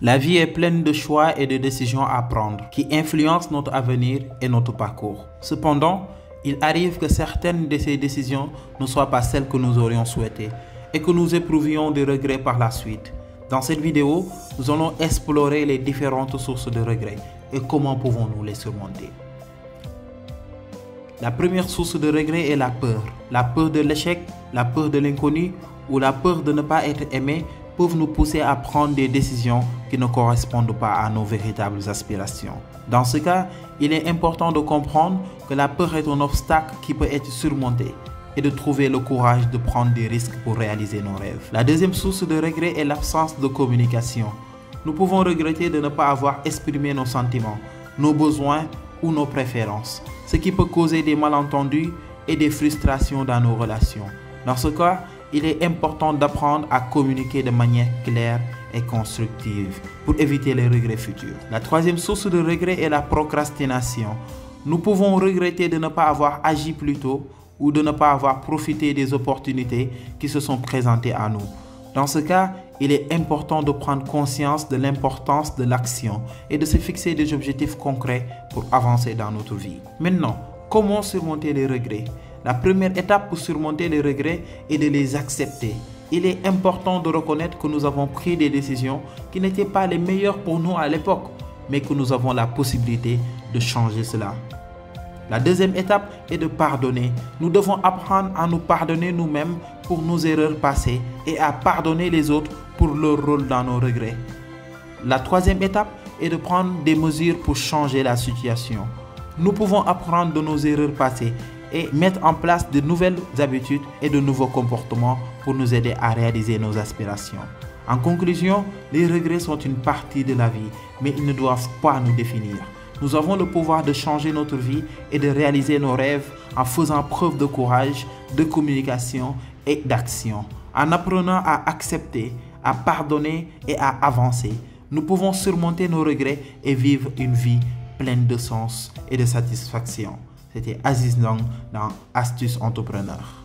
La vie est pleine de choix et de décisions à prendre qui influencent notre avenir et notre parcours. Cependant, il arrive que certaines de ces décisions ne soient pas celles que nous aurions souhaitées et que nous éprouvions des regrets par la suite. Dans cette vidéo, nous allons explorer les différentes sources de regrets et comment pouvons-nous les surmonter. La première source de regret est la peur. La peur de l'échec, la peur de l'inconnu ou la peur de ne pas être aimé peuvent nous pousser à prendre des décisions qui ne correspondent pas à nos véritables aspirations. Dans ce cas, il est important de comprendre que la peur est un obstacle qui peut être surmonté et de trouver le courage de prendre des risques pour réaliser nos rêves. La deuxième source de regret est l'absence de communication. Nous pouvons regretter de ne pas avoir exprimé nos sentiments, nos besoins ou nos préférences, ce qui peut causer des malentendus et des frustrations dans nos relations. Dans ce cas, il est important d'apprendre à communiquer de manière claire et constructive pour éviter les regrets futurs. La troisième source de regret est la procrastination. Nous pouvons regretter de ne pas avoir agi plus tôt ou de ne pas avoir profité des opportunités qui se sont présentées à nous. Dans ce cas, il est important de prendre conscience de l'importance de l'action et de se fixer des objectifs concrets pour avancer dans notre vie. Maintenant, comment surmonter les regrets? La première étape pour surmonter les regrets est de les accepter. Il est important de reconnaître que nous avons pris des décisions qui n'étaient pas les meilleures pour nous à l'époque, mais que nous avons la possibilité de changer cela. La deuxième étape est de pardonner. Nous devons apprendre à nous pardonner nous-mêmes pour nos erreurs passées et à pardonner les autres pour leur rôle dans nos regrets. La troisième étape est de prendre des mesures pour changer la situation. Nous pouvons apprendre de nos erreurs passées et mettre en place de nouvelles habitudes et de nouveaux comportements pour nous aider à réaliser nos aspirations. En conclusion, les regrets sont une partie de la vie, mais ils ne doivent pas nous définir. Nous avons le pouvoir de changer notre vie et de réaliser nos rêves en faisant preuve de courage, de communication et d'action. En apprenant à accepter, à pardonner et à avancer, nous pouvons surmonter nos regrets et vivre une vie pleine de sens et de satisfaction. C'était Aziz Ndong dans Astuces Entrepreneur.